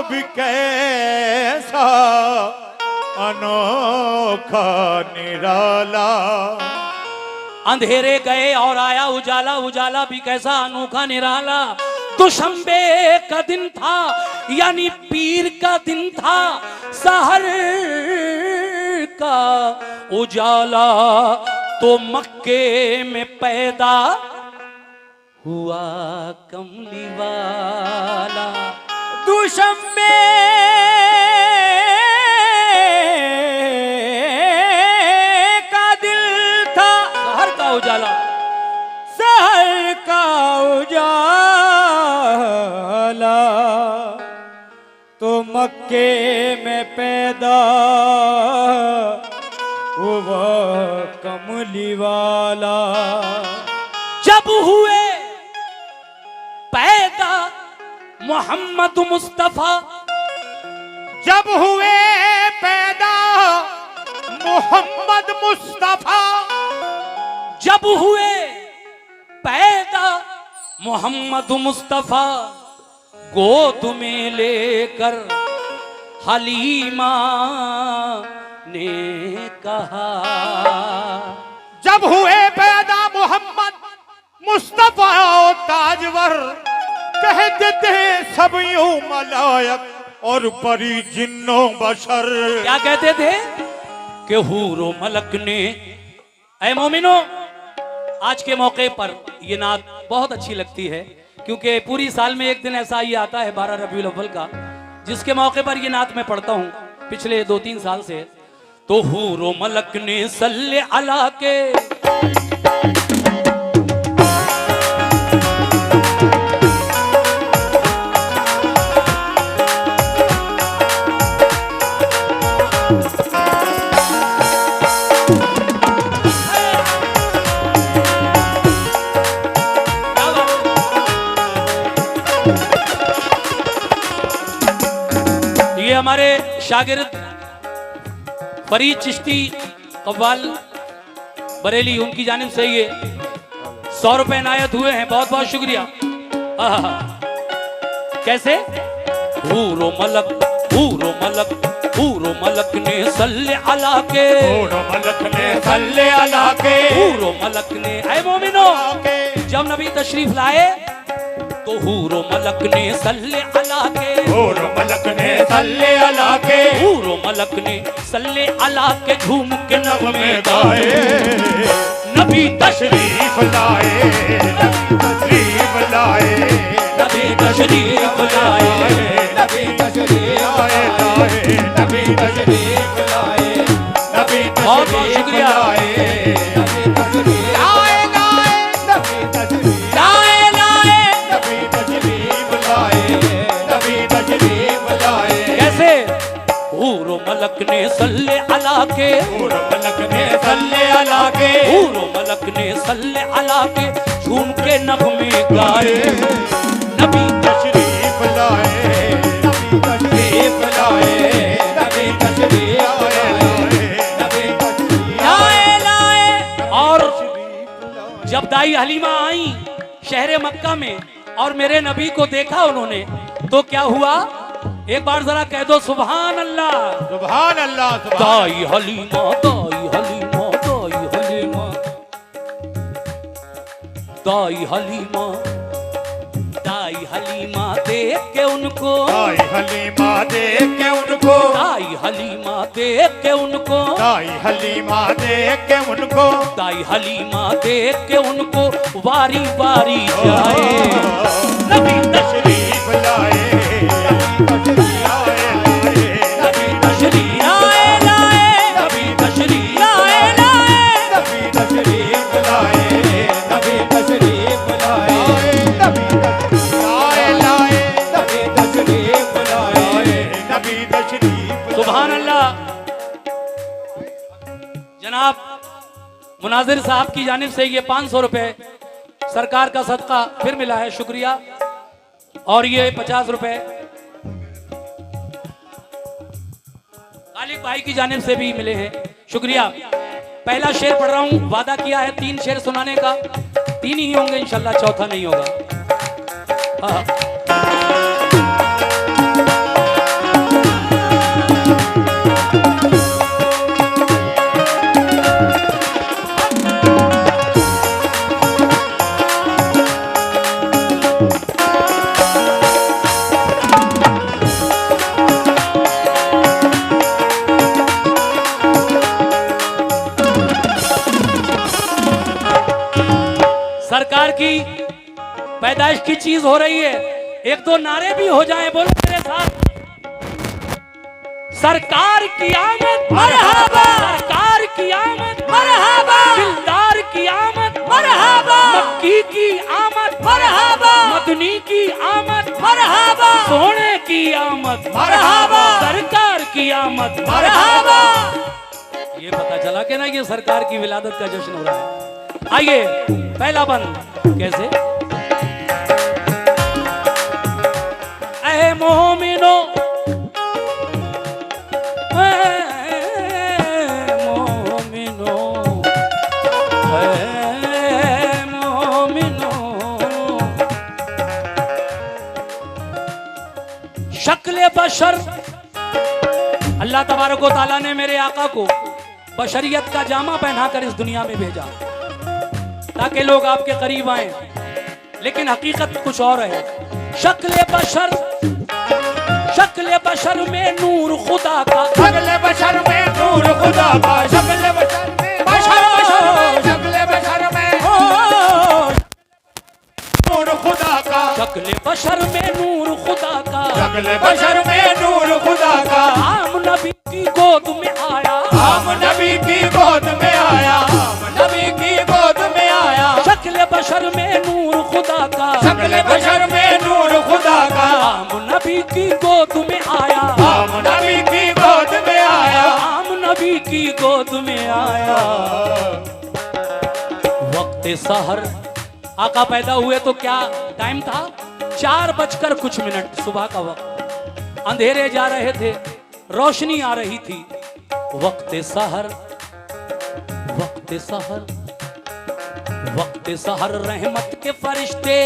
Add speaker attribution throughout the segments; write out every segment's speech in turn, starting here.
Speaker 1: भी कैसा अनोखा निराला।
Speaker 2: अंधेरे गए और आया उजाला, उजाला भी कैसा अनोखा निराला। दुशंबे का दिन था यानी पीर का दिन था, सहर का उजाला तो मक्के में पैदा हुआ कमली वाला।
Speaker 3: दुशंबे का दिल था,
Speaker 2: सहर का उजाला,
Speaker 3: सहर का उजाला तो मक्के में पैदा हुआ कमली वाला।
Speaker 2: जब हुए पैदा मोहम्मद मुस्तफा,
Speaker 1: जब हुए पैदा मोहम्मद मुस्तफा,
Speaker 2: जब हुए पैदा मोहम्मद मुस्तफा, गोद में लेकर हलीमा ने कहा।
Speaker 1: जब हुए पैदा मोहम्मद मुस्तफा ताजवर, कह देते सब यूं मलायक और परी जिन्नो बशर।
Speaker 2: क्या कहते थे कि हूरो मलक ने। ऐ मोमिनो, आज के मौके पर ये नात बहुत अच्छी लगती है, क्योंकि पूरी साल में एक दिन ऐसा ही आता है 12 रबीउल अव्वल का, जिसके मौके पर ये नात मैं पढ़ता हूँ पिछले 2-3 साल से। तो हूरो मलक ने सल्ले अला के, ये हमारे शागिर्द फरीद चिश्ती कव्वाल बरेली, उनकी जानिब से ये 100 रुपए इनायत हुए हैं। बहुत बहुत शुक्रिया। कैसे? हूरो मलक, हूरो मलक, हूरो मलक ने सल्ले अला के,
Speaker 1: हूरो मलक ने सल्ले अला के,
Speaker 2: हूरो मलक ने। ऐ मोमिनो, जब नबी तशरीफ लाए तो हूरो मलक ने सल्ले अला के,
Speaker 1: हूरो मलक ने सल्ले अला के,
Speaker 2: हूरो मलक ने सल्ले अला के झूम के नगमे
Speaker 1: गाए।
Speaker 2: नबी
Speaker 1: तशरीफ लाए, नबी तशरीफ लाए,
Speaker 2: नबी तशरीफ लाए,
Speaker 3: नबी तशरीफ
Speaker 1: लाए, नबी तशरीफ लाए, नबी
Speaker 2: बहुत बहुत शुक्रिया। कैसे? हूरो मलक ने सल्ले अला के,
Speaker 1: हूरो मलक ने सल्ले अला के,
Speaker 2: हूरो मलक ने सल्ले अला के झूम के नगमे गाए। नबी
Speaker 1: तशरीफ लाए, नबी तशरीफ लाए, नबी तशरीफ लाए, नबी तशरीफ
Speaker 2: लाए। और जब दाई हलीमा आई शहर मक्का में और मेरे नबी को देखा उन्होंने, तो क्या हुआ? एक बार जरा कह दो सुभान अल्लाह,
Speaker 1: सुभान अल्लाह।
Speaker 2: दाई हलीमा, दाई हलीमा, दाई हलीमा, दाई हलीमा, दाई हलीमा देख के उनको,
Speaker 1: दाई हलीमा देख के उनको,
Speaker 2: दाई हलीमा देख के उनको,
Speaker 1: दाई हलीमा देख के उनको,
Speaker 2: दाई हलीमा देख के उनको वारी वारी जाए।
Speaker 1: नबी तशरीफ लाए, नबी तशरीफ लाए,
Speaker 2: नबी तशरीफ
Speaker 1: लाए,
Speaker 2: लाए,
Speaker 1: नबी तशरीफ लाए, नबी तशरीफ लाए, नबी तशरीफ लाए, नबी तशरीफ लाए, नबी तशरीफ।
Speaker 2: सुभान अल्लाह। जनाब मुनाजिर साहब की जानिब से ये 500 रुपए सरकार का सदका फिर मिला है, शुक्रिया। और ये 50 रुपए खालिक भाई की जानिब से भी मिले हैं, शुक्रिया। पहला शेर पढ़ रहा हूं, वादा किया है 3 शेर सुनाने का, 3 ही होंगे इंशाल्लाह, चौथा नहीं होगा। हाँ। पैदाइश की चीज हो रही है। एक दो नारे भी हो जाएं, बोलो मेरे साथ। सरकार की आमद
Speaker 3: मरहबा,
Speaker 2: सरकार की आमद
Speaker 3: मरहबा,
Speaker 2: दिलदार की आमद
Speaker 3: मरहबा,
Speaker 2: मक्की की आमद
Speaker 3: मरहबा,
Speaker 2: मदनी की आमद
Speaker 3: मरहबा,
Speaker 2: सोने की आमद
Speaker 3: मरहबा,
Speaker 2: सरकार की आमद
Speaker 3: मरहबा।
Speaker 2: ये पता चला कि ना ये सरकार की विलादत का जश्न हो रहा है। आइए पहला बंद कैसे। ऐ मोमिनो शक्ल बशर, अल्लाह तबारक व तआला ने मेरे आका को बशरियत का जामा पहनाकर इस दुनिया में भेजा ताकि लोग आपके करीब आए, लेकिन हकीकत कुछ और है। शक्ल बशर में नूर खुदा का,
Speaker 1: शक्ल बशर में नूर खुदा का, शक्ल बशर में शक्ल बशर में नूर खुदा का,
Speaker 2: शक्ल बशर में नूर खुदा का,
Speaker 1: शक्ल बशर में नूर खुदा का।
Speaker 2: आम नबी की गोद में आया,
Speaker 1: आम नबी की गोद में आया, आम नबी की गोद में आया।
Speaker 2: शक्ल बशर में नूर खुदा का,
Speaker 1: शक्ल बशर में नूर खुदा का।
Speaker 2: आम नबी की गोद में आया,
Speaker 1: आम नबी की गोद में आया,
Speaker 2: आम नबी की गोद में आया। वक्त सहर, आका पैदा हुए तो क्या टाइम था? 4 बजकर कुछ मिनट सुबह का वक्त। अंधेरे जा रहे थे, रोशनी आ रही थी। वक्त सहर, वक्त सहर, वक्त सहर रहमत के फरिश्ते,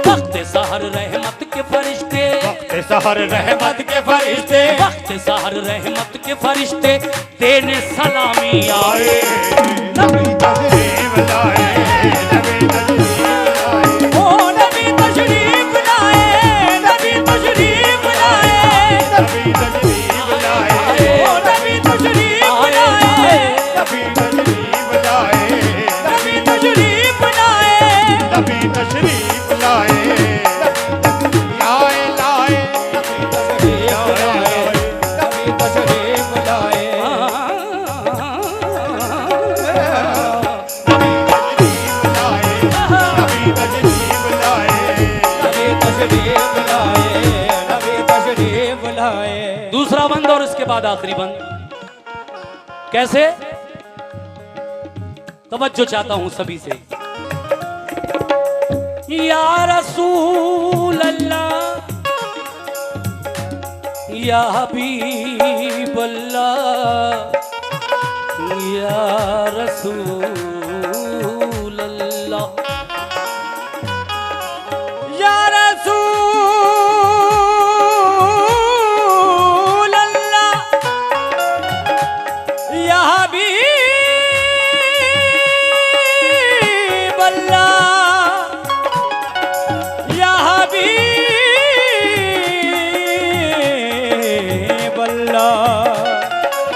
Speaker 2: वक्त सहर रहमत के फरिश्ते,
Speaker 1: वक्त सहर रहमत के फरिश्ते,
Speaker 2: वक्त सहर रहमत के फरिश्ते देने सलामी आए।
Speaker 1: नबी तशरीफ लाए, नबी तशरीफ लाए,
Speaker 3: ओ नबी तशरीफ लाए, नबी तशरीफ लाए,
Speaker 1: नबी तशरीफ लाए,
Speaker 3: ओ नबी तशरीफ लाए,
Speaker 1: नबी तशरीफ लाए,
Speaker 3: नबी तशरीफ लाए,
Speaker 1: नबी तशरीफ लाए, लाए लाए, नबी तशरीफ लाए,
Speaker 3: नबी तशरीफ लाए।
Speaker 1: नबी तशरीफ लाए,
Speaker 3: नबी तशरीफ लाए, नबी तशरीफ लाए।
Speaker 2: दूसरा बंद और इसके बाद आखिरी बंद। कैसे? तवज्जो चाहता हूं सभी से। या रसूल अल्लाह, या हबीब अल्लाह, या रसूल अल्लाह,
Speaker 3: या रसूल अल्लाह, या हबीब अल्लाह, या हबीब अल्लाह,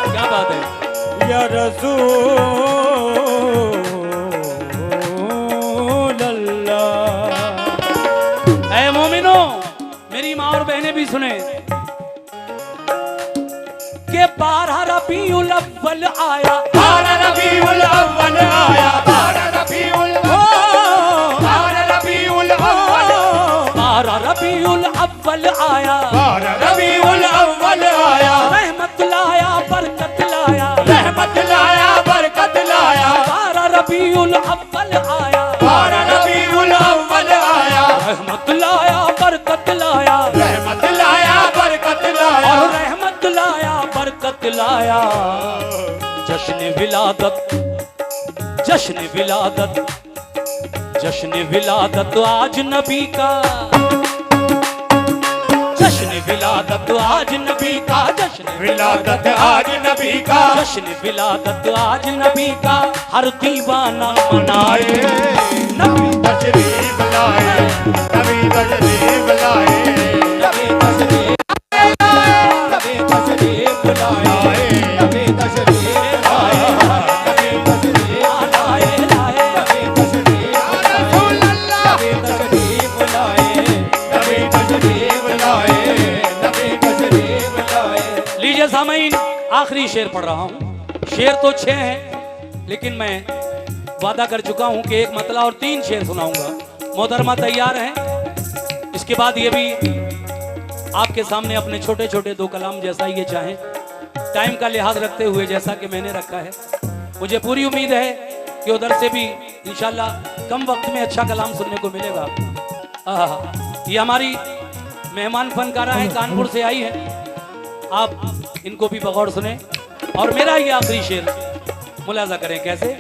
Speaker 2: क्या बात है?
Speaker 3: या रसूल अल्लाह।
Speaker 2: ऐ मोमिनो, मेरी माँ और बहनें भी सुने कि 12 रबीउल अव्वल आया,
Speaker 1: 12 रबीउल अव्वल आया, 12 रबीउल बारह रबीउल अव्वल,
Speaker 2: 12 रबीउल अव्वल आया,
Speaker 1: 12 रबीउल अव्वल आया,
Speaker 2: रहमत लाया बरकत लाया,
Speaker 1: रहमत लाया बरकत लाया,
Speaker 2: 12 रबीउल अव्वल आया,
Speaker 1: 12 रबीउल अव्वल आया,
Speaker 2: रहमत लाया बरकत लाया,
Speaker 1: रहमत लाया बरकत लाया,
Speaker 2: और रहमत लाया बरकत लाया। जश्न विलादत, जश्न विलादत, जश्न विलादत आज नबी का, जश्न विलादत आज नबी का, जश्न
Speaker 1: विलादत आज नबी का,
Speaker 2: जश्न विलादत आज नबी का हर दीवाना मनाए।
Speaker 1: नबी तशरीफ लाए, नबी तशरीफ लाए,
Speaker 3: नबी तशरीफ लाए, नबी तशरीफ लाए, नबी तशरीफ लाए, नबी तशरीफ
Speaker 2: लाए लाए
Speaker 3: नबी तशरीफ
Speaker 1: रसूल
Speaker 3: तशरीफ लाए, नबी तशरीफ लाए।
Speaker 2: लीजिए सामीन, आखिरी शेर पढ़ रहा हूँ। शेर तो 6 हैं, लेकिन मैं वादा कर चुका हूँ कि एक मतला और 3 शेर सुनाऊंगा। मोहतरमा तैयार हैं? इसके बाद ये भी आपके सामने अपने छोटे छोटे 2 कलाम जैसा ये चाहें, टाइम का लिहाज रखते हुए जैसा कि मैंने रखा है। मुझे पूरी उम्मीद है कि उधर से भी इंशाल्लाह कम वक्त में अच्छा कलाम सुनने को मिलेगा। ये हमारी मेहमान फनकारा है, कानपुर से आई है, आप इनको भी बगौर सुने। और मेरा ये आखिरी शेर मुलाजा करें कैसे।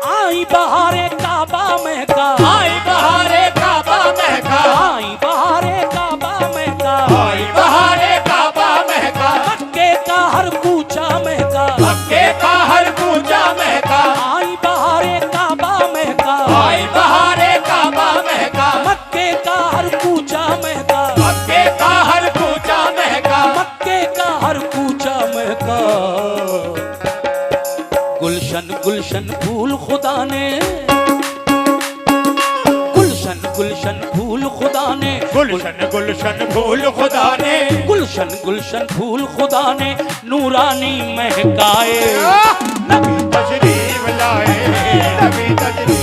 Speaker 2: आई बहारे काबा महका,
Speaker 3: आई बहारे काबा महका,
Speaker 2: आई बहारे काबा महका,
Speaker 3: आई बहारे काबा महका।
Speaker 2: मक्के का हर कूचा महका,
Speaker 3: मक्के का हर कूचा महका।
Speaker 2: आई बहारे काबा महका,
Speaker 3: आई बहारे काबा महका।
Speaker 2: मक्के का हर कूचा महका,
Speaker 3: मक्के का हर कूचा महका।
Speaker 2: मक्के का हर कूचा महका। गुलशन गुलशन फूल खुदा ने, गुलशन गुलशन फूल खुदा ने,
Speaker 3: गुलशन गुलशन फूल खुदा ने,
Speaker 2: गुलशन गुलशन फूल खुदा ने नूरानी महकाए।
Speaker 3: नबी तशरीफ लाए, नबी तशरीफ